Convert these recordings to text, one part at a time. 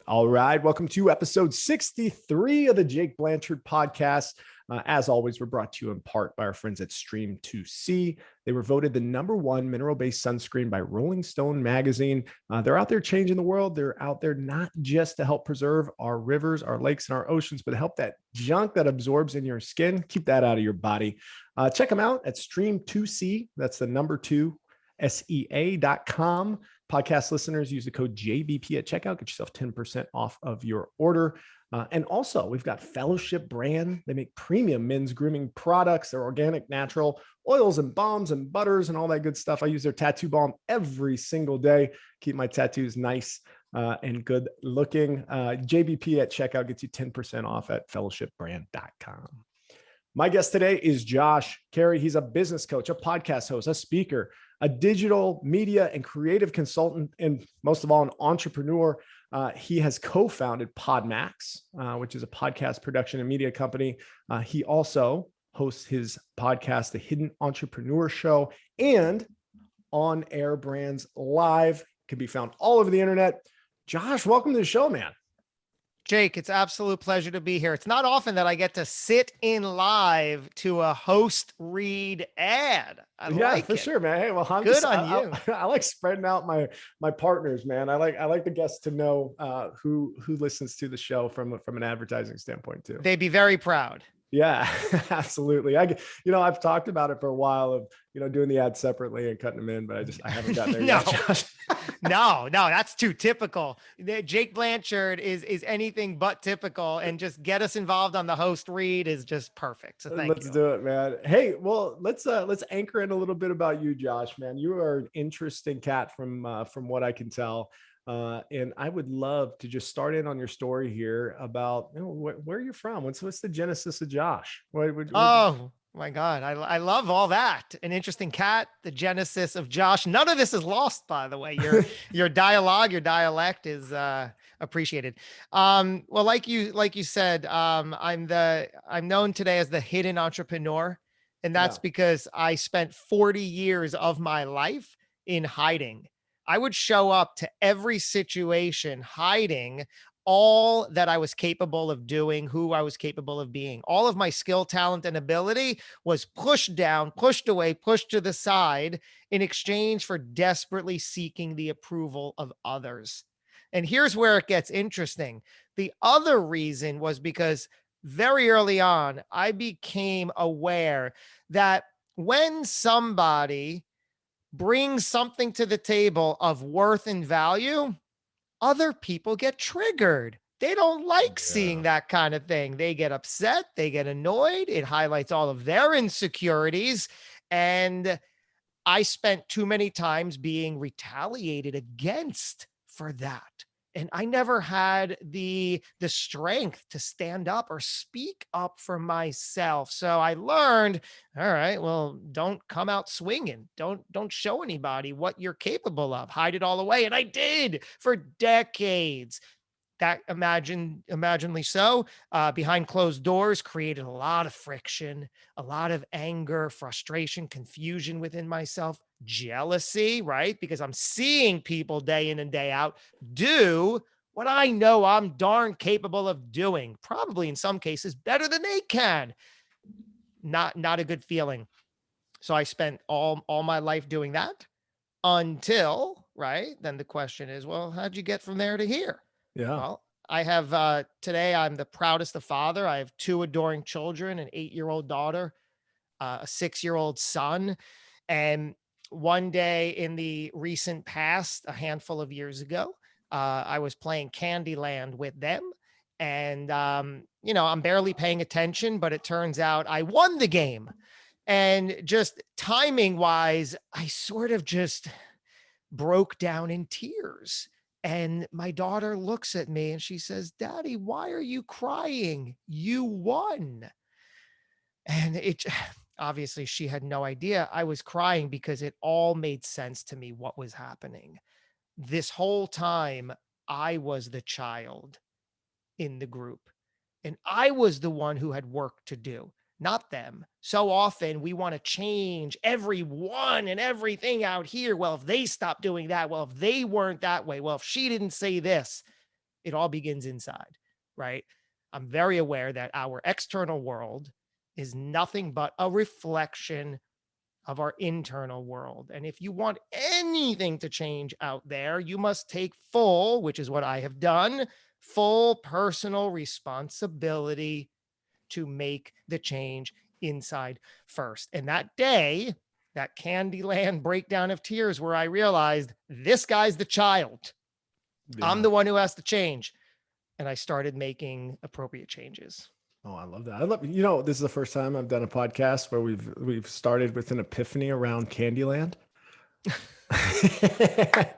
All right. Welcome to episode 63 of the Jake Blanchard podcast. As always, we're brought to you in part by our friends at Stream 2C. They were voted the #1 mineral-based sunscreen by Rolling Stone magazine. They're out there changing the world. They're out there not just to help preserve our rivers, our lakes, and our oceans, but to help that junk that absorbs in your skin, keep that out of your body. Check them out at Stream 2C. That's the number 2, SEA.com. Podcast listeners, use the code JBP at checkout. Get yourself 10% off of your order. And also, we've got Fellowship Brand. They make premium men's grooming products. They're organic, natural oils and balms and butters and all that good stuff. I use their tattoo balm every single day. Keep my tattoos nice and good looking. JBP at checkout gets you 10% off at fellowshipbrand.com. My guest today is Josh Cary. He's a business coach, a podcast host, a speaker, a digital media and creative consultant, and most of all, an entrepreneur. He has co-founded PodMax, which is a podcast production and media company. He also hosts his podcast, The Hidden Entrepreneur Show, and On Air Brands Live. Can be found all over the internet. Josh, welcome to the show, man. Jake, it's an absolute pleasure to be here. It's not often that I get to sit in live to a host read ad. For sure, man. Hey, well, good on you. I like spreading out my partners, man. I like the guests to know who listens to the show from an advertising standpoint too. They'd be very proud. Yeah, absolutely. I've talked about it for a while of, doing the ads separately and cutting them in, but I haven't gotten there yet. No, that's too typical. Jake Blanchard is anything but typical, and just get us involved on the host read is just perfect. So let's do it, man. Hey, well, let's anchor in a little bit about you, Josh, man. You are an interesting cat from what I can tell. And I would love to just start in on your story here about where you're from. What's the genesis of Josh? Oh my God. I love all that. An interesting cat, the genesis of Josh. None of this is lost, by the way. Your dialogue, your dialect is appreciated. Well, like you said, I'm known today as the hidden entrepreneur. And that's because I spent 40 years of my life in hiding. I would show up to every situation hiding all that I was capable of doing, who I was capable of being. All of my skill, talent, and ability was pushed down, pushed away, pushed to the side in exchange for desperately seeking the approval of others. And here's where it gets interesting. The other reason was because very early on, I became aware that when somebody brings something to the table of worth and value, other people get triggered. They don't like seeing that kind of thing. They get upset, they get annoyed. It highlights all of their insecurities. And I spent too many times being retaliated against for that. And I never had the strength to stand up or speak up for myself. So I learned, all right, well, don't come out swinging. Don't show anybody what you're capable of. Hide it all away. And I did for decades. That imaginably so, behind closed doors, created a lot of friction, a lot of anger, frustration, confusion within myself, jealousy, right? Because I'm seeing people day in and day out do what I know I'm darn capable of doing, probably in some cases better than they can. Not a good feeling. So I spent all my life doing that until, right? Then the question is, well, how'd you get from there to here? Yeah. Well, I have today, I'm the proudest of father. I have 2 adoring children, an 8-year-old daughter, a 6-year-old son. And one day in the recent past, a handful of years ago, I was playing Candyland with them. And, I'm barely paying attention, but it turns out I won the game. And just timing wise, I sort of just broke down in tears. And my daughter looks at me and she says, "Daddy, why are you crying? You won." And it obviously she had no idea I was crying because it all made sense to me what was happening. This whole time, I was the child in the group, and I was the one who had work to do, not them. So often we want to change everyone and everything out here. Well, if they stopped doing that, well, if they weren't that way, well, if she didn't say this, it all begins inside, right? I'm very aware that our external world is nothing but a reflection of our internal world. And if you want anything to change out there, you must take full, which is what I have done, full personal responsibility to make the change inside first. And that day, that Candyland breakdown of tears where I realized this guy's the child. Yeah. I'm the one who has to change. And I started making appropriate changes. Oh, I love that. I love, this is the first time I've done a podcast where we've started with an epiphany around Candyland. I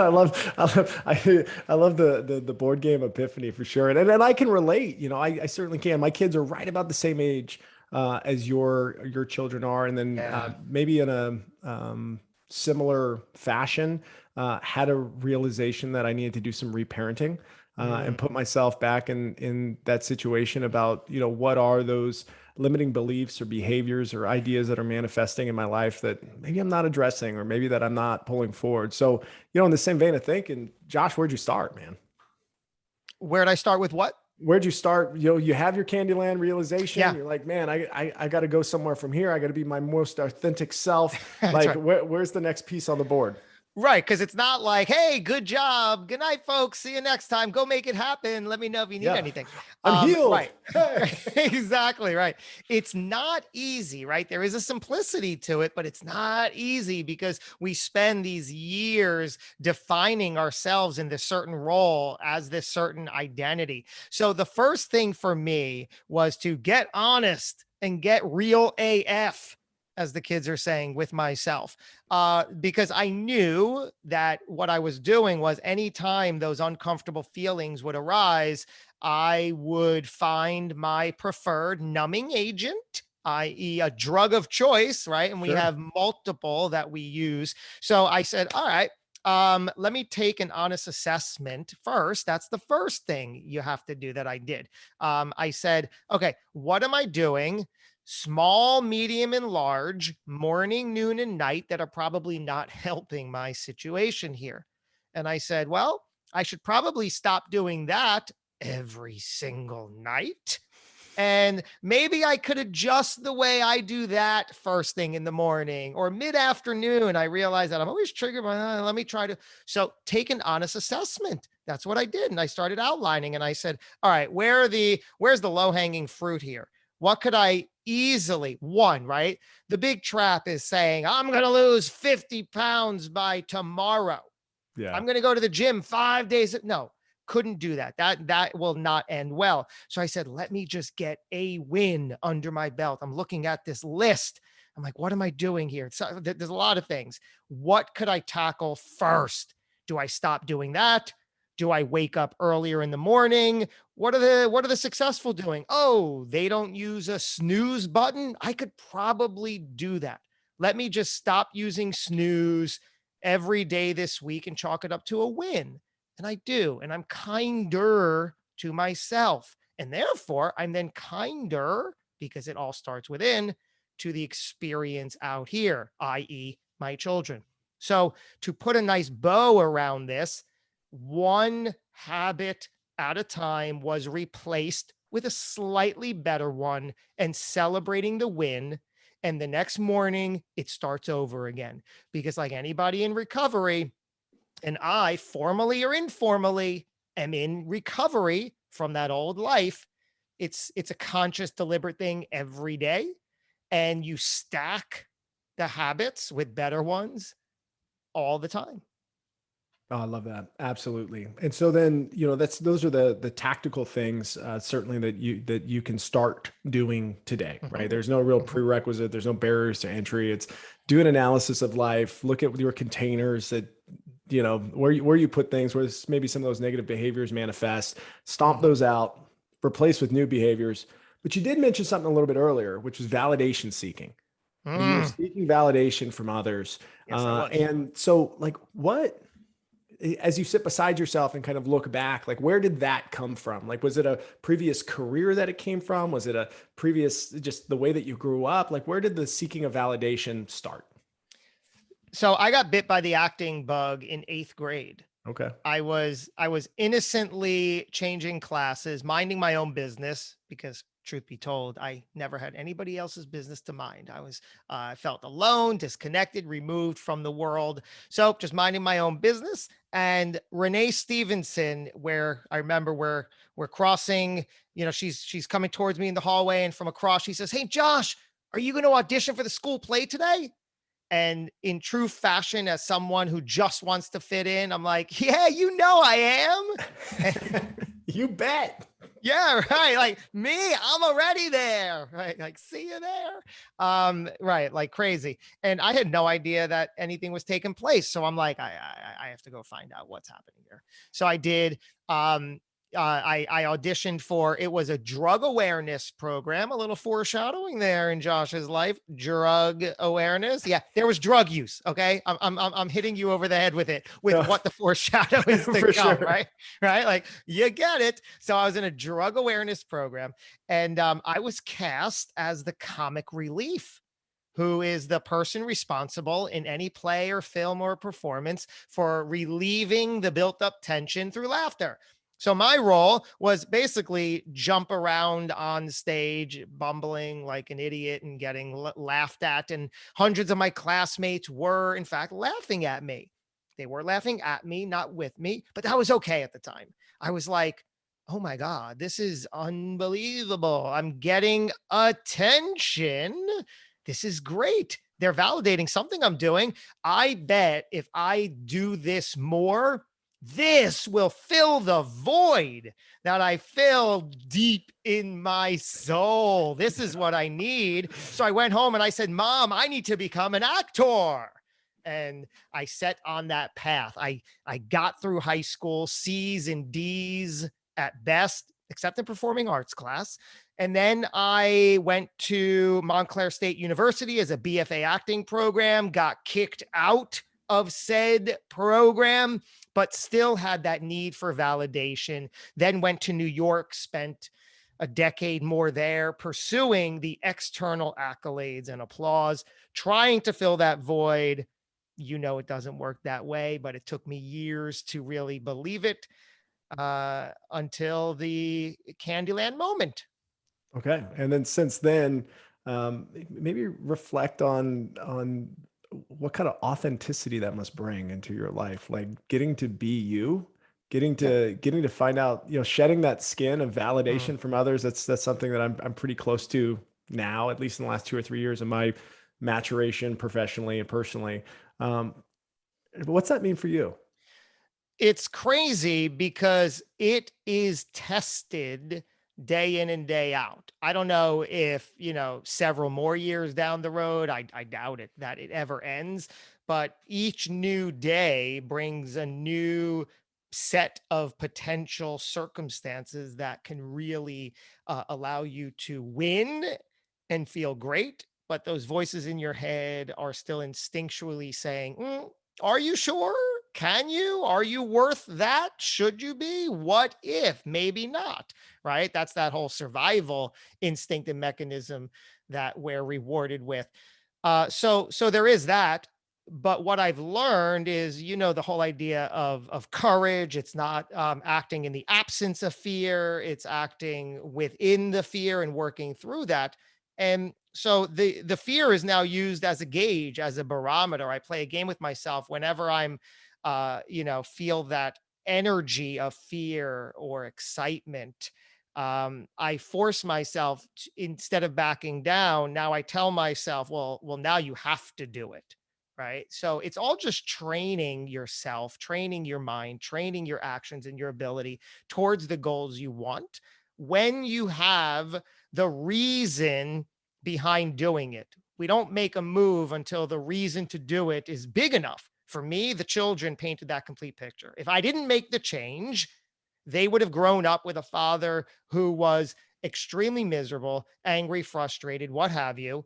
love the board game Epiphany for sure. And I can relate, I certainly can. My kids are right about the same age as your children are. And then maybe in a similar fashion, had a realization that I needed to do some reparenting. And put myself back in that situation about, what are those limiting beliefs or behaviors or ideas that are manifesting in my life that maybe I'm not addressing or maybe that I'm not pulling forward. So, in the same vein of thinking, Josh, where'd you start, man? Where'd I start with what? Where'd you start? You have your Candyland realization. Yeah. You're like, man, I got to go somewhere from here. I got to be my most authentic self. Like, right. Where's the next piece on the board? Right. Because it's not like, hey, good job. Good night, folks. See you next time. Go make it happen. Let me know if you need anything. I'm healed. Right. Hey. Exactly. Right. It's not easy, right? There is a simplicity to it, but it's not easy because we spend these years defining ourselves in this certain role as this certain identity. So the first thing for me was to get honest and get real AF, as the kids are saying, with myself, because I knew that what I was doing was anytime those uncomfortable feelings would arise, I would find my preferred numbing agent, i.e. a drug of choice, right? And we have multiple that we use. So I said, all right, let me take an honest assessment first. That's the first thing you have to do that I did. I said, okay, what am I doing? Small, medium, and large, morning, noon, and night that are probably not helping my situation here. And I said, well, I should probably stop doing that every single night. And maybe I could adjust the way I do that first thing in the morning or mid-afternoon. I realized that I'm always triggered by, let me try to. So take an honest assessment. That's what I did. And I started outlining and I said, all right, where's the low-hanging fruit here? What could I easily, right? The big trap is saying, I'm going to lose 50 pounds by tomorrow. Yeah. I'm going to go to the gym 5 days. No, couldn't do that. That will not end well. So I said, let me just get a win under my belt. I'm looking at this list. I'm like, what am I doing here? So there's a lot of things. What could I tackle first? Do I stop doing that? Do I wake up earlier in the morning? What are the successful doing? Oh, they don't use a snooze button. I could probably do that. Let me just stop using snooze every day this week and chalk it up to a win. And I do. And I'm kinder to myself. And therefore, I'm then kinder, because it all starts within, to the experience out here, i.e. my children. So to put a nice bow around this, one habit at a time was replaced with a slightly better one and celebrating the win. And the next morning, it starts over again. Because like anybody in recovery, and I, formally or informally, am in recovery from that old life, it's a conscious, deliberate thing every day. And you stack the habits with better ones all the time. Oh, I love that. Absolutely. And so then, those are the tactical things, certainly that you can start doing today, right? There's no real prerequisite. There's no barriers to entry. It's do an analysis of life, look at your containers that, where you put things, where maybe some of those negative behaviors manifest, stomp those out, replace with new behaviors. But you did mention something a little bit earlier, which was validation seeking. You were seeking validation from others. Yes, and so like as you sit beside yourself and kind of look back, like where did that come from? Like, was it a previous career that it came from? Was it a previous, just the way that you grew up? Like, where did the seeking of validation start? So I got bit by the acting bug in 8th grade. Okay. I was innocently changing classes, minding my own business because truth be told, I never had anybody else's business to mind. I felt alone, disconnected, removed from the world. So just minding my own business. And Renee Stevenson, where I remember where we're crossing, she's coming towards me in the hallway, and from across, she says, "Hey, Josh, are you going to audition for the school play today?" And in true fashion, as someone who just wants to fit in, I'm like, "Yeah, I am." You bet. Yeah, right. Like me, I'm already there. Right. Like, see you there. Right. Like crazy. And I had no idea that anything was taking place. So I'm like, I have to go find out what's happening here. So I did. I auditioned for, it was a drug awareness program, a little foreshadowing there in Josh's life. Drug awareness. Yeah, there was drug use. Okay. I'm hitting you over the head with it, with No, what the foreshadow is to for come, sure. right? Right. Like you get it. So I was in a drug awareness program, and I was cast as the comic relief, who is the person responsible in any play or film or performance for relieving the built up tension through laughter. So my role was basically jump around on stage, bumbling like an idiot and getting laughed at. And hundreds of my classmates were, in fact, laughing at me. They were laughing at me, not with me, but that was okay at the time. I was like, oh my God, this is unbelievable. I'm getting attention. This is great. They're validating something I'm doing. I bet if I do this more, this will fill the void that I feel deep in my soul. This is what I need. So I went home and I said, "Mom, I need to become an actor." And I set on that path. I got through high school, C's and D's at best, except in performing arts class. And then I went to Montclair State University as a BFA acting program, got kicked out of said program, but still had that need for validation. Then went to New York, spent a decade more there, pursuing the external accolades and applause, trying to fill that void. It doesn't work that way, but it took me years to really believe it, until the Candyland moment. Okay. And then since then, maybe reflect on what kind of authenticity that must bring into your life, like getting to be you, Yeah. getting to find out, shedding that skin of Mm. validation from others. That's something that I'm pretty close to now, at least in the last 2 or 3 years of my maturation professionally and personally. Um, what's that mean for you? It's crazy because it is tested day in and day out. I don't know if, several more years down the road, I doubt it that it ever ends, but each new day brings a new set of potential circumstances that can really allow you to win and feel great. But those voices in your head are still instinctually saying, "Are you sure? Can you? Are you worth that? Should you be? What if? Maybe not." Right? That's that whole survival instinct and mechanism that we're rewarded with. So there is that. But what I've learned is, the whole idea of courage. It's not acting in the absence of fear. It's acting within the fear and working through that. And so the fear is now used as a gauge, as a barometer. I play a game with myself whenever I'm feel that energy of fear or excitement. I force myself instead of backing down. Now I tell myself, well, now you have to do it. Right. So it's all just training yourself, training your mind, training your actions and your ability towards the goals you want. When you have the reason behind doing it, we don't make a move until the reason to do it is big enough. For me, the children painted that complete picture. If I didn't make the change, they would have grown up with a father who was extremely miserable, angry, frustrated, what have you,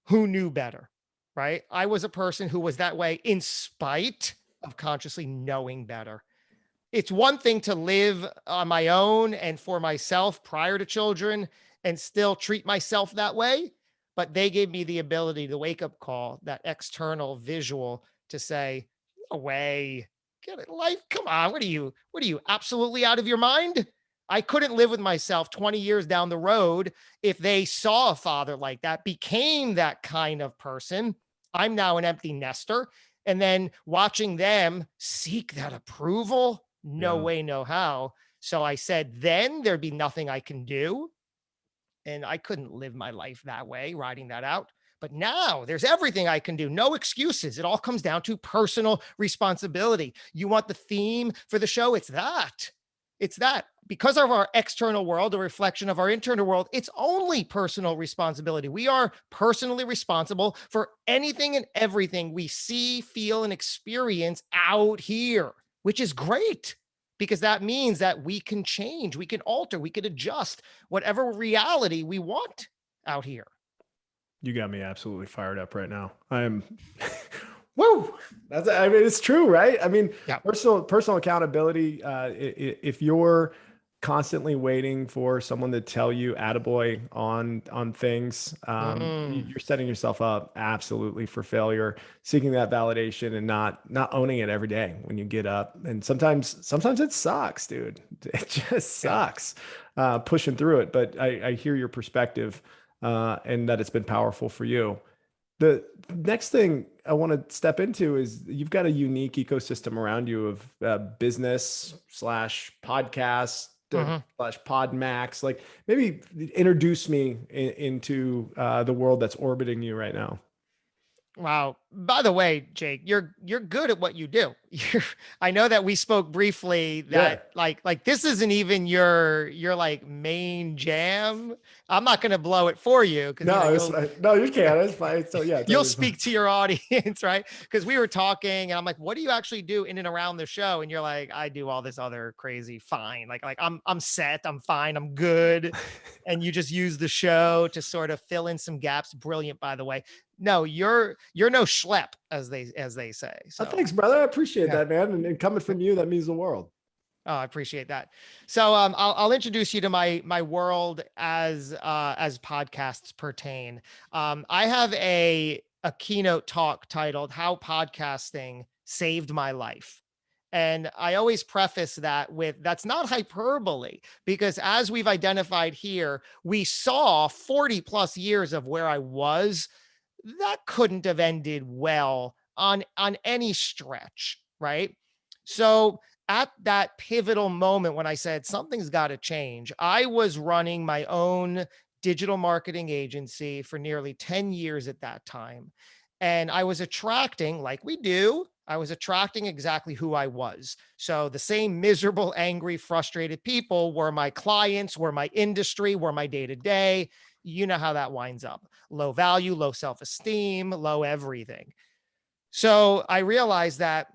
who knew better, right? I was a person who was that way in spite of consciously knowing better. It's one thing to live on my own and for myself prior to children and still treat myself that way. But they gave me the ability, the wake up call, that external visual to say, "No way. Get it, life. Come on. What are you absolutely out of your mind? I couldn't live with myself 20 years down the road if they saw a father like that, became that kind of person. I'm now an empty nester. And then watching them seek that approval, no Yeah. way, no how. So I said, then there'd be nothing I can do. And I couldn't live my life that way, riding that out. But now there's everything I can do. No excuses. It all comes down to personal responsibility. You want the theme for the show? It's that. It's that. Because of our external world, a reflection of our internal world, it's only personal responsibility. We are personally responsible for anything and everything we see, feel, and experience out here, which is great because that means that we can change, we can alter, we can adjust whatever reality we want out here. You got me absolutely fired up right now. I'm woo. I mean, it's true, right? I mean, Yeah. personal accountability. If you're constantly waiting for someone to tell you attaboy on things, you're setting yourself up absolutely for failure, seeking that validation and not owning it every day when you get up. And sometimes it sucks, dude. It just sucks, pushing through it. But I hear your perspective, and that it's been powerful for you. The next thing I want to step into is you've got a unique ecosystem around you of business slash podcast slash PodMax. Like maybe introduce me into the world that's orbiting you right now. Wow. By the way, Jake, you're good at what you do. I know that we spoke briefly that like this isn't even your like main jam. I'm not going to blow it for you because No, it's fine. No, you can't. It's fine. So yeah, you'll totally fine. speak to your audience, right? Because we were talking and I'm like, what do you actually do in and around the show? And you're like, I do all this other crazy fine. Like I'm set, I'm fine, I'm good. And you just use the show to sort of fill in some gaps. Brilliant, by the way. No, you're no schlep, as they say. So Thanks, brother. I appreciate yeah. that, man. And coming from you, that means the world. Oh, I appreciate that. So I'll introduce you to my world as podcasts pertain. I have a keynote talk titled "How Podcasting Saved My Life." And I always preface that with that's not hyperbole, because as we've identified here, we saw 40 plus years of where I was. That couldn't have ended well on any stretch, right? So at that pivotal moment when I said something's got to change, I was running my own digital marketing agency for nearly 10 years at that time. And I was attracting, like we do, I was attracting exactly who I was. So the same miserable, angry, frustrated people were my clients, were my industry, were my day to day. You know how that winds up. Low value, low self-esteem, low everything. So I realized that,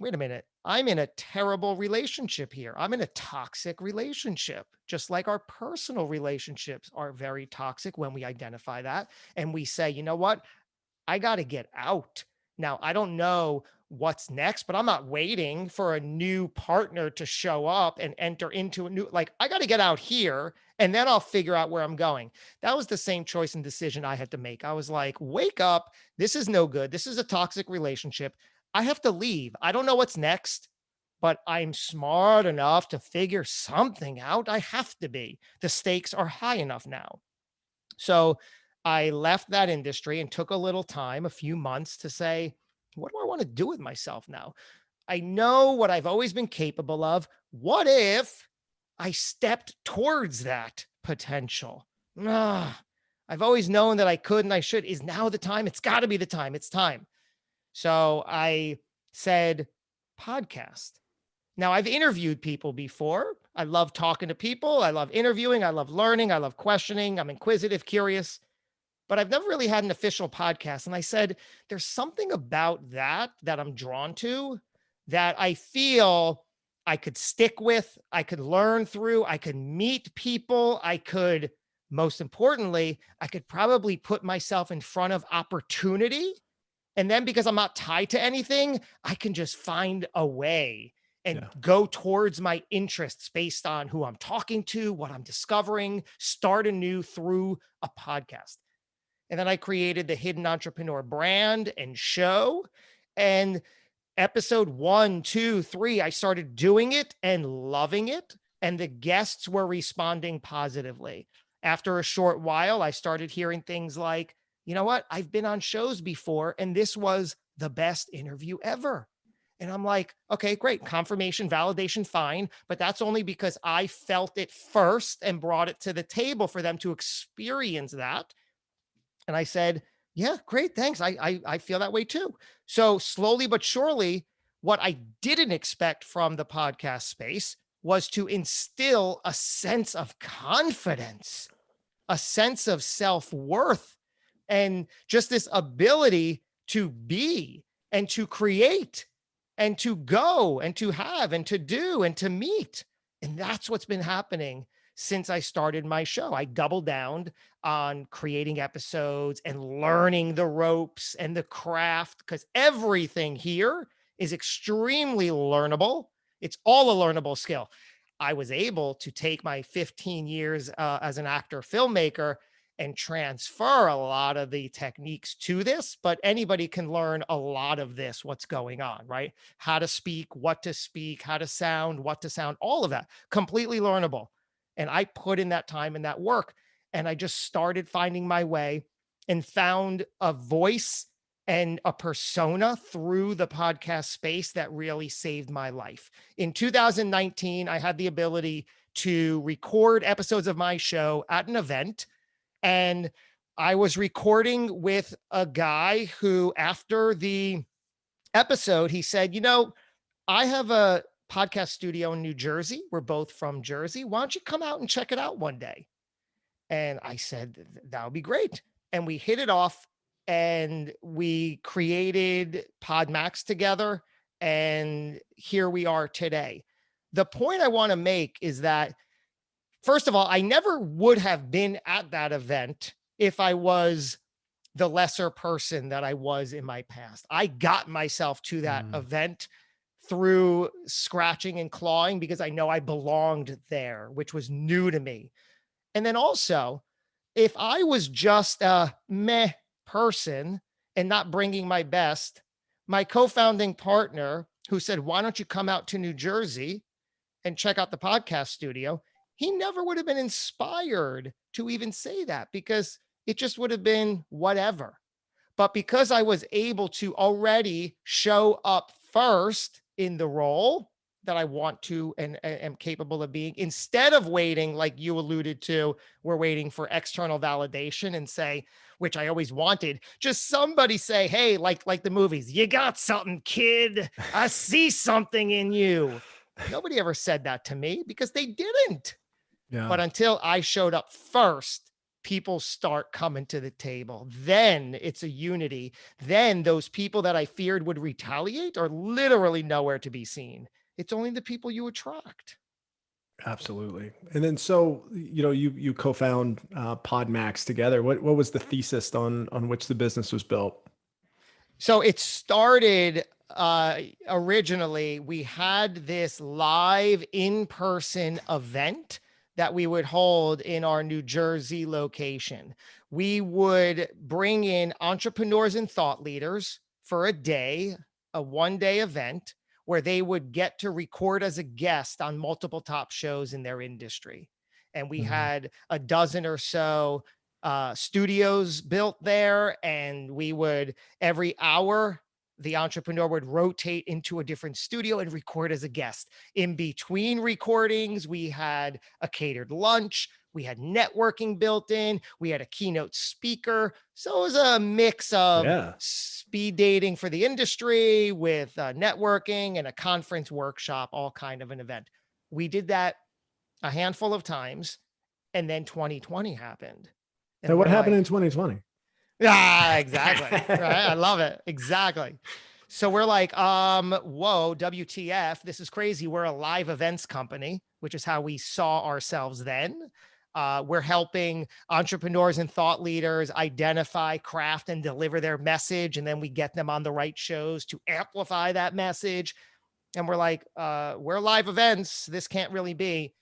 wait a minute, I'm in a terrible relationship here. I'm in a toxic relationship, just like our personal relationships are very toxic when we identify that. And we say, you know what? I got to get out. Now, I don't know what's next, but I'm not waiting for a new partner to show up and enter into a new, like, I got to get out here and then I'll figure out where I'm going. That was the same choice and decision I had to make. I was like, wake up. This is no good. This is a toxic relationship. I have to leave. I don't know what's next, but I'm smart enough to figure something out. I have to be. The stakes are high enough now. So I left that industry and took a little time, a few months to say, what do I want to do with myself now? I know what I've always been capable of. What if I stepped towards that potential? I've always known that I could and I should. Is now the time? It's got to be the time. It's time. So I said, podcast. Now, I've interviewed people before. I love talking to people. I love interviewing. I love learning. I love questioning. I'm inquisitive, curious, but I've never really had an official podcast. And I said, there's something about that I'm drawn to, that I feel I could stick with, I could learn through, I could meet people, I could, most importantly, I could probably put myself in front of opportunity. And then because I'm not tied to anything, I can just find a way and go towards my interests based on who I'm talking to, what I'm discovering, start anew through a podcast. And then I created the Hidden Entrepreneur brand and show. And episode 1, 2, 3, I started doing it and loving it. And the guests were responding positively. After a short while, I started hearing things like, you know what? I've been on shows before, and this was the best interview ever. And I'm like, okay, great. Confirmation, validation, fine. But that's only because I felt it first and brought it to the table for them to experience that. And I said, yeah, great. Thanks. I feel that way too. So slowly but surely, what I didn't expect from the podcast space was to instill a sense of confidence, a sense of self-worth, and just this ability to be and to create and to go and to have and to do and to meet. And that's what's been happening since I started my show. I doubled down on creating episodes and learning the ropes and the craft, because everything here is extremely learnable. It's all a learnable skill. I was able to take my 15 years as an actor filmmaker and transfer a lot of the techniques to this, but anybody can learn a lot of this, what's going on, right? How to speak, what to speak, how to sound, what to sound, all of that, completely learnable. And I put in that time and that work, and I just started finding my way and found a voice and a persona through the podcast space that really saved my life. In 2019, I had the ability to record episodes of my show at an event, and I was recording with a guy who, after the episode, he said, you know, I have a podcast studio in New Jersey. We're both from Jersey. Why don't you come out and check it out one day? And I said, that would be great. And we hit it off, and we created PodMax together. And here we are today. The point I want to make is that, first of all, I never would have been at that event if I was the lesser person that I was in my past. I got myself to that event through scratching and clawing because I know I belonged there, which was new to me. And then also, if I was just a meh person and not bringing my best, my co-founding partner, who said, why don't you come out to New Jersey and check out the podcast studio? He never would have been inspired to even say that, because it just would have been whatever. But because I was able to already show up first in the role that I want to and am capable of being, instead of waiting, like you alluded to, we're waiting for external validation and say, which I always wanted, just somebody say, hey, like the movies, you got something, kid. I see something in you. Nobody ever said that to me because they didn't. Yeah. But until I showed up first, people start coming to the table. Then it's a unity. Then those people that I feared would retaliate are literally nowhere to be seen. It's only the people you attract. Absolutely. And then, so, you know, you co-found PodMax together. What was the thesis on which the business was built? So it started originally, we had this live in-person event that we would hold in our New Jersey location. We would bring in entrepreneurs and thought leaders for a day, a one-day event where they would get to record as a guest on multiple top shows in their industry. And we had a dozen or so studios built there, and we would, every hour, the entrepreneur would rotate into a different studio and record as a guest. In between recordings, we had a catered lunch, we had networking built in, we had a keynote speaker. So it was a mix of speed dating for the industry with networking and a conference workshop, all kind of an event. We did that a handful of times, and then 2020 happened. And what happened in 2020? Yeah, exactly. Right. I love it. Exactly. So we're like, whoa, WTF, this is crazy. We're a live events company, which is how we saw ourselves then. We're helping entrepreneurs and thought leaders identify, craft, and deliver their message. And then we get them on the right shows to amplify that message. And we're like, we're live events. This can't really be.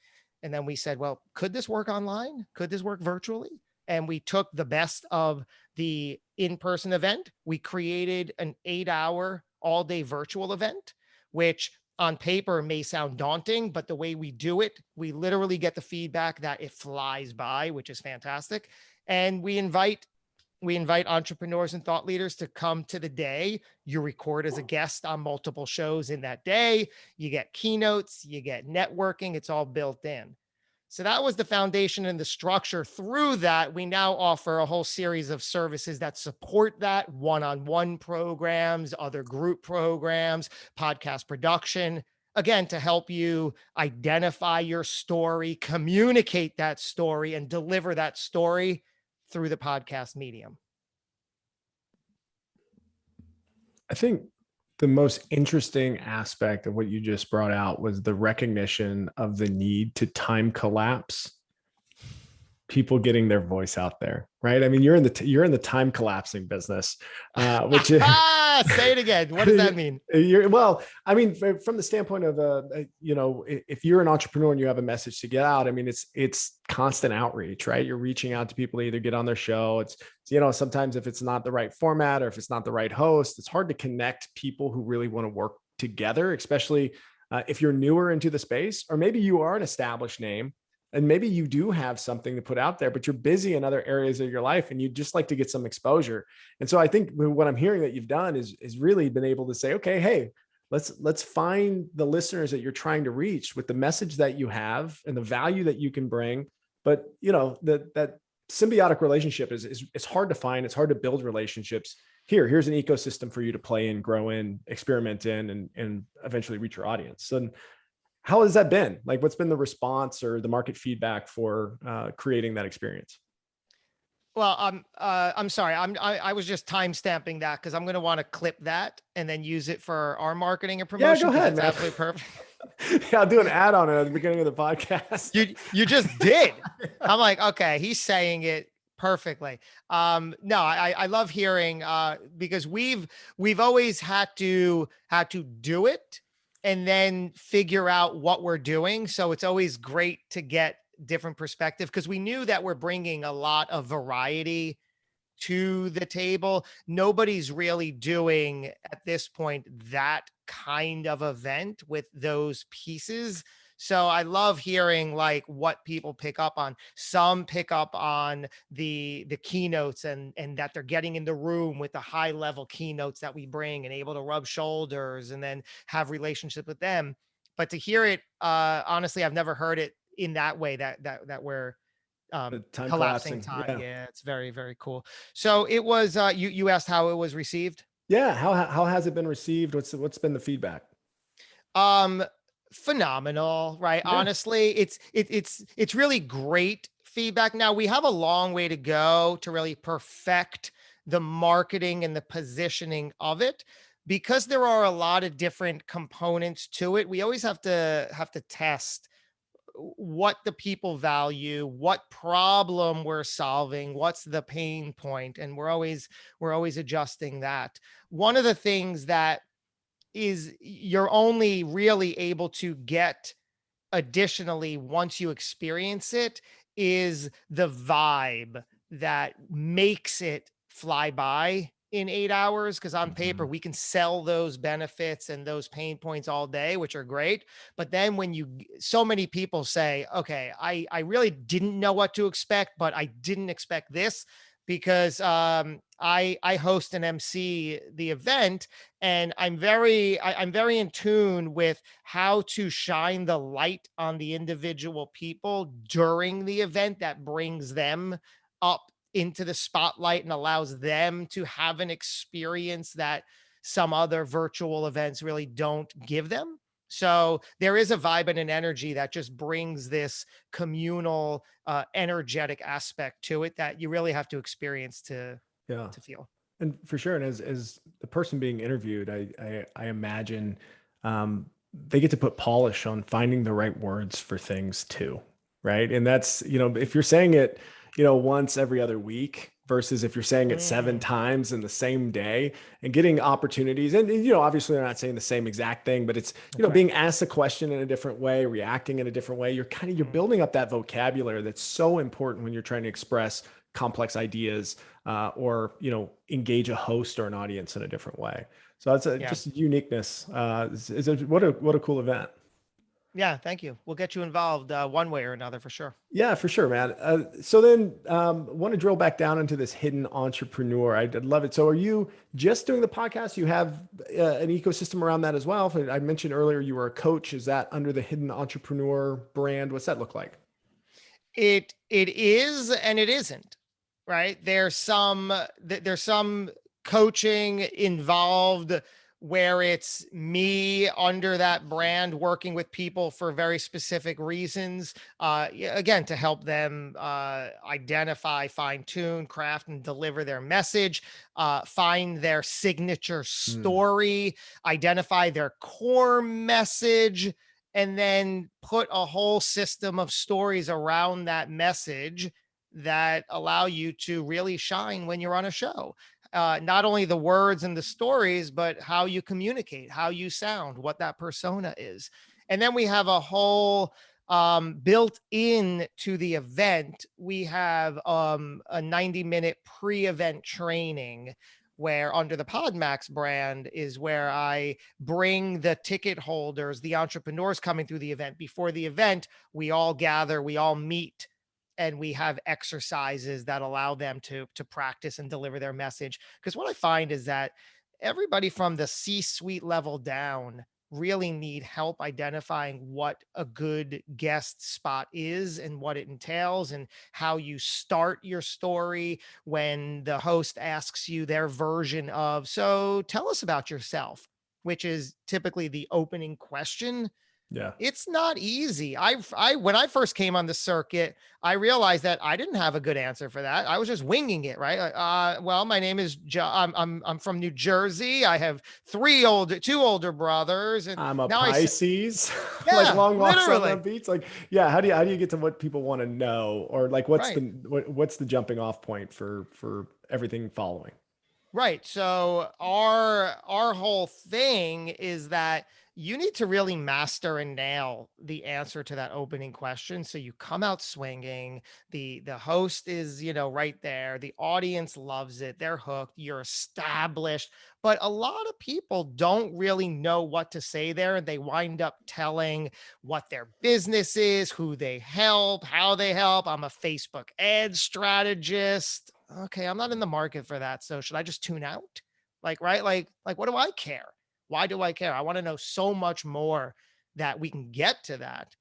And then we said, well, could this work online? Could this work virtually? And we took the best of the in-person event. We created an 8-hour all-day virtual event, which on paper may sound daunting, but the way we do it, we literally get the feedback that it flies by, which is fantastic. And we invite entrepreneurs and thought leaders to come to the day. You record as a guest on multiple shows in that day. You get keynotes, you get networking. It's all built in. So that was the foundation and the structure. Through that, we now offer a whole series of services that support that: one-on-one programs, other group programs, podcast production. Again, to help you identify your story, communicate that story, and deliver that story through the podcast medium. I think the most interesting aspect of what you just brought out was the recognition of the need to time collapse people getting their voice out there, right? I mean, you're in the time collapsing business, which is say it again. What does that mean? Well, I mean, from the standpoint of if you're an entrepreneur and you have a message to get out, I mean, it's constant outreach, right? You're reaching out to people to either get on their show. It's sometimes if it's not the right format or if it's not the right host, it's hard to connect people who really want to work together, especially if you're newer into the space, or maybe you are an established name. And maybe you do have something to put out there, but you're busy in other areas of your life and you'd just like to get some exposure. And so I think what I'm hearing that you've done is really been able to say, okay, hey, let's find the listeners that you're trying to reach with the message that you have and the value that you can bring. But that symbiotic relationship is hard to find. It's hard to build relationships. Here's an ecosystem for you to play in, grow in, experiment in, and eventually reach your audience. And how has that been? Like, what's been the response or the market feedback for creating that experience? Well, I'm sorry. I was just time stamping that because I'm going to want to clip that and then use it for our marketing and promotion. Yeah, go ahead, it's man. absolutely perfect. Yeah, I'll do an ad on it at the beginning of the podcast. You just did. I'm like, okay, he's saying it perfectly. No, I love hearing because we've always had to do it and then figure out what we're doing. So it's always great to get different perspective because we knew that we're bringing a lot of variety to the table. Nobody's really doing at this point that kind of event with those pieces. So I love hearing like what people pick up on. Some pick up on the keynotes and that they're getting in the room with the high level keynotes that we bring and able to rub shoulders and then have relationship with them. But to hear it, honestly, I've never heard it in that way that we're collapsing time. Yeah, it's very, very cool. So it was you asked how it was received. Yeah, how has it been received? What's been the feedback? Phenomenal, right? Yeah. Honestly, it's really great feedback. Now we have a long way to go to really perfect the marketing and the positioning of it, because there are a lot of different components to it. We always have to test what the people value, what problem we're solving, what's the pain point, and we're always adjusting that. One of the things that is you're only really able to get additionally once you experience it is the vibe that makes it fly by in 8 hours. Because on paper, we can sell those benefits and those pain points all day, which are great. But then when so many people say, okay, I really didn't know what to expect, but I didn't expect this, because I host and MC the event, and I'm very in tune with how to shine the light on the individual people during the event that brings them up into the spotlight and allows them to have an experience that some other virtual events really don't give them. So there is a vibe and an energy that just brings this communal, energetic aspect to it that you really have to experience to feel. And for sure. And as the person being interviewed, I imagine they get to put polish on finding the right words for things too. Right. And that's, if you're saying it, once every other week versus if you're saying it 7 times in the same day and getting opportunities. And, obviously they're not saying the same exact thing, but it's, being asked a question in a different way, reacting in a different way. You're building up that vocabulary that's so important when you're trying to express complex ideas, or, engage a host or an audience in a different way. So that's Yeah. just uniqueness. What a cool event. Yeah. Thank you. We'll get you involved one way or another for sure. Yeah, for sure, man. So then, want to drill back down into this hidden entrepreneur. I'd love it. So are you just doing the podcast? You have an ecosystem around that as well. I mentioned earlier you were a coach. Is that under the hidden entrepreneur brand? What's that look like? It is and it isn't, right? There's some coaching involved where it's me under that brand working with people for very specific reasons. Again, to help them identify, fine tune, craft, and deliver their message, find their signature story, identify their core message, and then put a whole system of stories around that message that allow you to really shine when you're on a show. Not only the words and the stories, but how you communicate, how you sound, what that persona is. And then we have a whole built in to the event. We have a 90-minute pre-event training where under the PodMax brand is where I bring the ticket holders, the entrepreneurs coming through the event. Before the event, we all gather, we all meet, and we have exercises that allow them to practice and deliver their message. Because what I find is that everybody from the C-suite level down really need help identifying what a good guest spot is and what it entails and how you start your story when the host asks you their version of, so tell us about yourself, which is typically the opening question. Yeah. It's not easy. When I first came on the circuit, I realized that I didn't have a good answer for that. I was just winging it, right? Well, my name is I'm from New Jersey. I have two older brothers, and I'm a now Pisces. yeah, Like long walks on the literally. beach. Like, yeah. How do you get to what people want to know, or like Right. what's the jumping off point for everything following? Right. So our whole thing is that you need to really master and nail the answer to that opening question. So you come out swinging. The host is, right there. The audience loves it. They're hooked. You're established. But a lot of people don't really know what to say there, and they wind up telling what their business is, who they help, how they help. I'm a Facebook ad strategist. Okay, I'm not in the market for that. So should I just tune out? Like, right? Like, what do I care? Why do I care? I want to know so much more that we can get to that,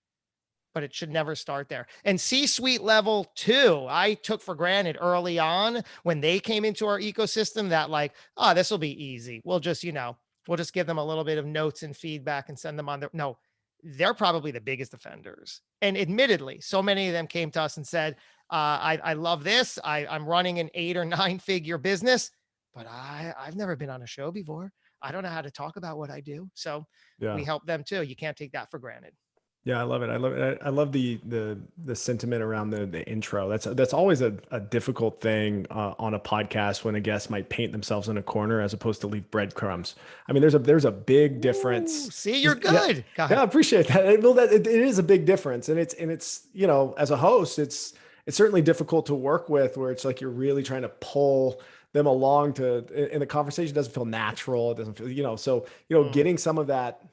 but it should never start there. And C-suite level too, I took for granted early on when they came into our ecosystem that like, oh, this will be easy. We'll just give them a little bit of notes and feedback and send them on their, no, they're probably the biggest offenders. And admittedly, so many of them came to us and said, I love this. I'm running an 8 or 9 figure business, but I've never been on a show before. I don't know how to talk about what I do. So we Yeah. help them too. You can't take that for granted. Yeah, I love it. I love it. I love the sentiment around the intro. That's always a difficult thing on a podcast when a guest might paint themselves in a corner as opposed to leave breadcrumbs. I mean, there's a big difference. Ooh, see, you're Yeah, good. Go yeah, ahead. I appreciate that. Well, it is a big difference, and it's as a host, it's certainly difficult to work with where it's like you're really trying to pull them along and the conversation doesn't feel natural. It doesn't feel so getting some of that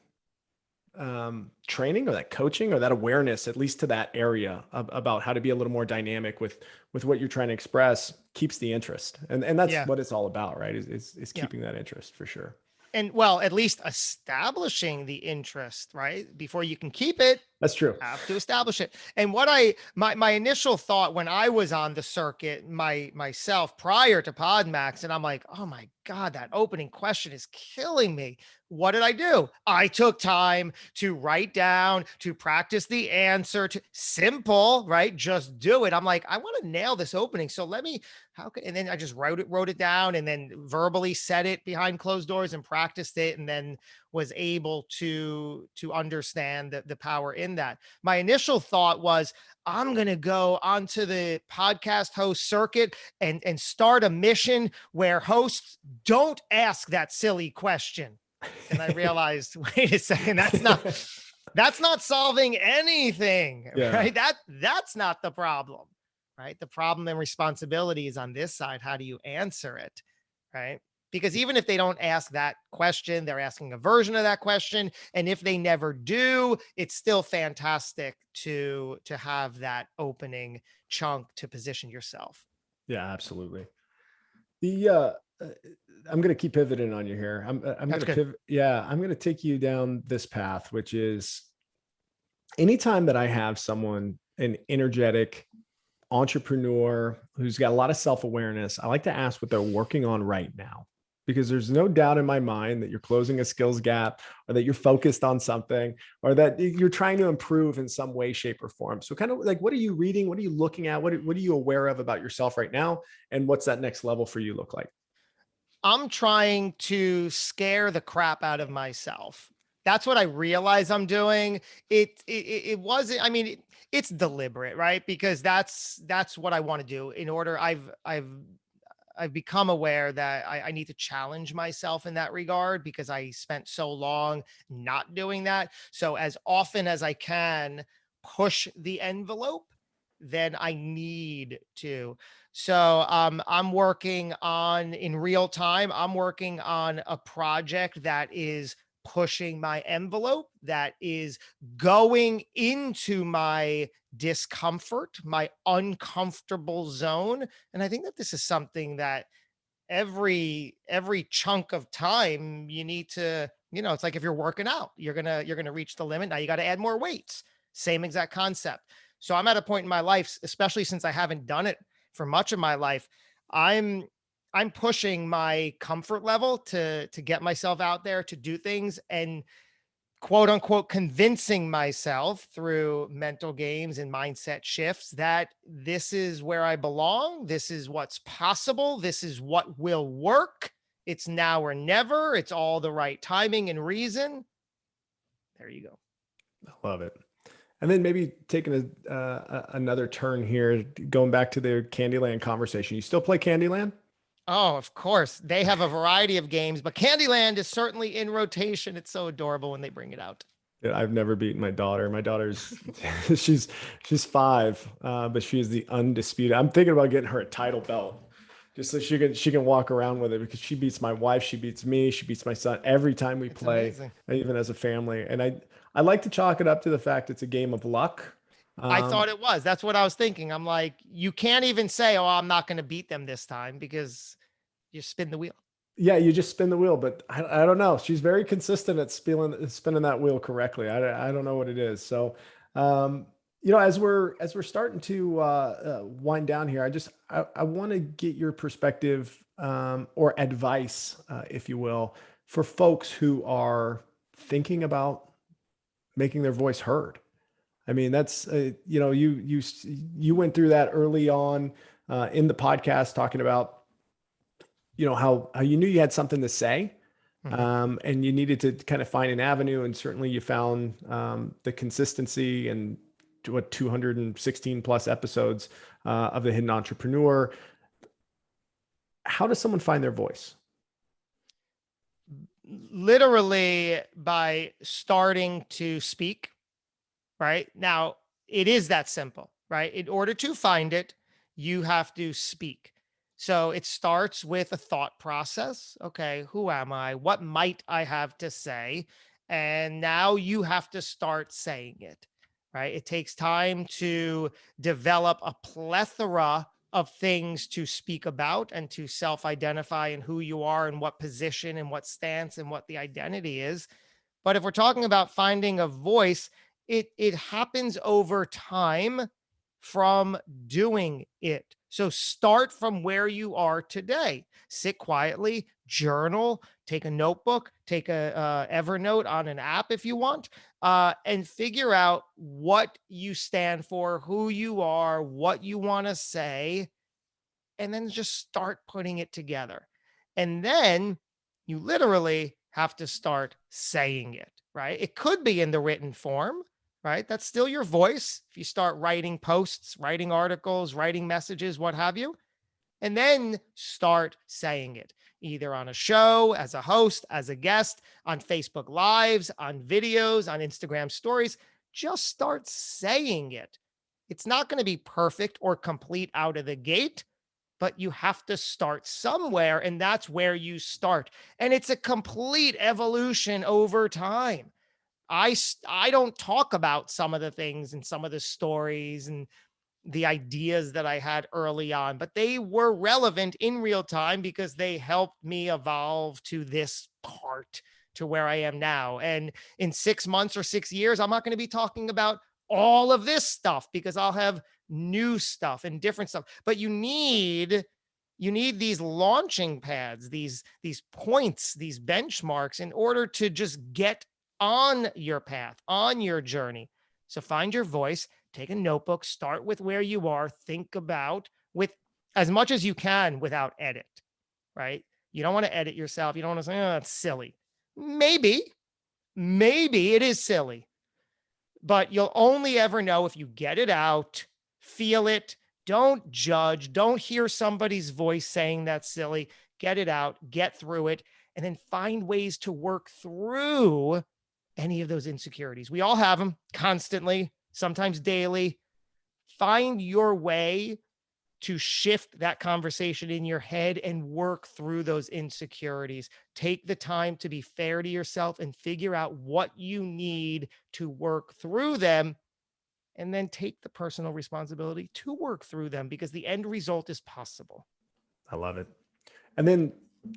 training or that coaching or that awareness, at least to that area about how to be a little more dynamic with what you're trying to express, keeps the interest. And that's Yeah. what it's all about, right? Is Yeah. keeping that interest for sure. And well, at least establishing the interest, right? Before you can keep it, That's true. have to establish it. And what my initial thought when I was on the circuit, myself prior to PodMax, and I'm like, oh my God, that opening question is killing me. What did I do? I took time to write down, to practice the answer, to simple, right? Just do it. I'm like, I want to nail this opening. So and then I just wrote it down and then verbally said it behind closed doors and practiced it. And then was able to understand the power in that. My initial thought was, I'm going to go onto the podcast host circuit and start a mission where hosts don't ask that silly question. And I realized, wait a second, that's not solving anything, Yeah. right? That's not the problem, right? The problem and responsibility is on this side. How do you answer it, right? Because even if they don't ask that question, they're asking a version of that question. And if they never do, it's still fantastic to have that opening chunk to position yourself. Yeah, absolutely. The I'm going to keep pivoting on you here. I'm going That's to good. pivot. Yeah, I'm going to take you down this path, which is anytime that I have someone, an energetic entrepreneur who's got a lot of self-awareness, I like to ask what they're working on right now. Because there's no doubt in my mind that you're closing a skills gap, or that you're focused on something, or that you're trying to improve in some way, shape, or form. So kind of like, what are you reading? What are you looking at? What are you aware of about yourself right now? And what's that next level for you look like? I'm trying to scare the crap out of myself. That's what I realize I'm doing. It wasn't, I mean, it's deliberate, right? Because that's what I want to do in order. I've become aware that I need to challenge myself in that regard because I spent so long not doing that. So as often as I can push the envelope, then I need to. So I'm working on in real time. I'm working on a project that is pushing my envelope, that is going into my discomfort, my uncomfortable zone. And I think that this is something that every chunk of time you need to, it's like if you're working out, you're gonna reach the limit. Now you got to add more weights. Same exact concept. So I'm at a point in my life, especially since I haven't done it for much of my life, i'm I'm pushing my comfort level to get myself out there to do things, and quote unquote convincing myself through mental games and mindset shifts that this is where I belong. This is what's possible. This is what will work. It's now or never. It's all the right timing and reason. There you go. I love it. And then maybe taking another turn here, going back to the Candyland conversation. You still play Candyland? Oh, of course. They have a variety of games, but Candyland is certainly in rotation. It's so adorable when they bring it out. Yeah, I've never beaten my daughter. My daughter's she's 5, but she is the undisputed. I'm thinking about getting her a title belt just so she can walk around with it, because she beats my wife, she beats me, she beats my son every time we It's play, amazing. even as a family. And I like to chalk it up to the fact it's a game of luck. I Um, thought it was. That's what I was thinking. I'm like, you can't even say, "Oh, I'm not going to beat them this time," because you spin the wheel. yeah, you just spin the wheel, but I don't know. She's very consistent at spinning that wheel correctly. I don't know what it is. So, um, as we're starting to wind down here, I want to get your perspective, or advice, if you will, for folks who are thinking about making their voice heard. I mean, that's you went through that early on in the podcast, talking about how you knew you had something to say, Mhm. and you needed to kind of find an avenue, and certainly you found the consistency and what 216 plus episodes of the Hidden Entrepreneur. How does someone find their voice? Literally by starting to speak, right? Now, it is that simple, right? In order to find it, you have to speak. So it starts with a thought process. Okay, who am I? What might I have to say? And now you have to start saying it, right? It takes time to develop a plethora of things to speak about and to self identify and who you are and what position and what stance and what the identity is. But if we're talking about finding a voice, it happens over time from doing it. So start from where you are today. Sit quietly, journal, take a notebook, take a Evernote on an app if you want, and figure out what you stand for, who you are, what you want to say, and then just start putting it together. And then you literally have to start saying it, right? It could be in the written form, right? That's still your voice. If you start writing posts, writing articles, writing messages, what have you, and then start saying it either on a show, as a host, as a guest, on Facebook Lives, on videos, on Instagram stories. Just start saying it. It's not going to be perfect or complete out of the gate, but you have to start somewhere. And that's where you start. And it's a complete evolution over time. I don't talk about some of the things and some of the stories and the ideas that I had early on, but they were relevant in real time because they helped me evolve to this part, to where I am now. And in 6 months or 6 years, I'm not going to be talking about all of this stuff because I'll have new stuff and different stuff. But you need these launching pads, these points, these benchmarks in order to just get on your path, on your journey. So find your voice, take a notebook, start with where you are, think about with as much as you can without edit, right? You don't want to edit yourself. You don't want to say, oh, that's silly. Maybe it is silly, but you'll only ever know if you get it out, feel it. Don't judge. Don't hear somebody's voice saying that's silly. Get it out, get through it, and then find ways to work through any of those insecurities. We all have them constantly, sometimes daily. Find your way to shift that conversation in your head and work through those insecurities. Take the time to be fair to yourself and figure out what you need to work through them, and then take the personal responsibility to work through them because the end result is possible. I love it. And then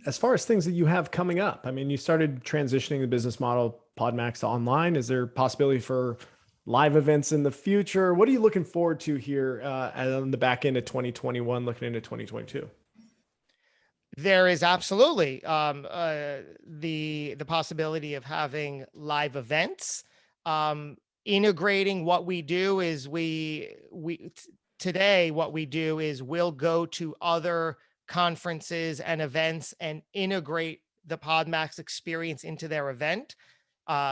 as far as things that you have coming up, I mean, you started transitioning the business model PodMax to online. Is there possibility for live events in the future? What are you looking forward to here on the back end of 2021, looking into 2022? There is absolutely the possibility of having live events. Integrating what we do is today what we do is we'll go to other conferences and events and integrate the PodMax experience into their event.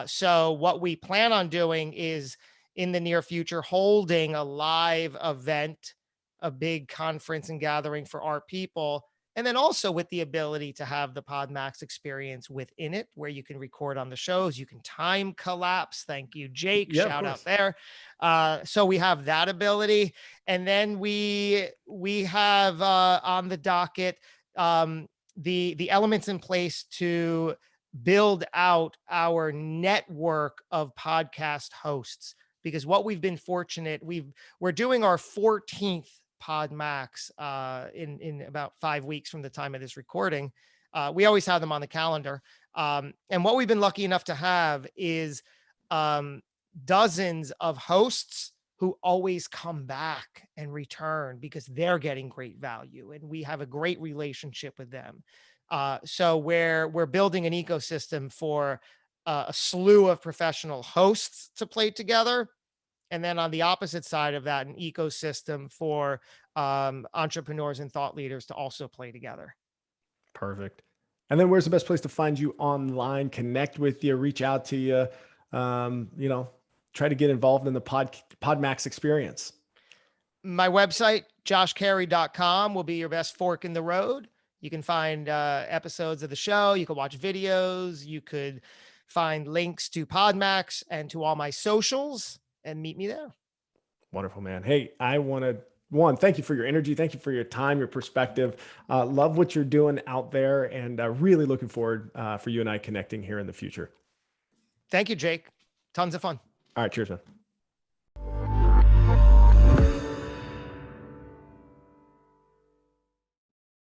So what we plan on doing is in the near future, holding a live event, a big conference and gathering for our people. And then also with the ability to have the PodMax experience within it, where you can record on the shows, you can time collapse. Thank you, Jake. Yeah, of Shout out course. there. So we have that ability, and then we have on the docket the elements in place to build out our network of podcast hosts. Because what we've been fortunate, we're doing our 14th PodMax in about 5 weeks from the time of this recording. We always have them on the calendar. And what we've been lucky enough to have is dozens of hosts who always come back and return because they're getting great value and we have a great relationship with them. So we're building an ecosystem for a slew of professional hosts to play together. And then on the opposite side of that, an ecosystem for entrepreneurs and thought leaders to also play together. Perfect. And then where's the best place to find you online, connect with you, reach out to you, try to get involved in the PodMax experience? My website, joshcary.com, will be your best fork in the road. You can find episodes of the show. You can watch videos. You could find links to PodMax and to all my socials and meet me there. Wonderful, man. Hey, I want to, thank you for your energy. Thank you for your time, your perspective. Love what you're doing out there, and really looking forward for you and I connecting here in the future. Thank you, Jake. Tons of fun. All right. Cheers, man.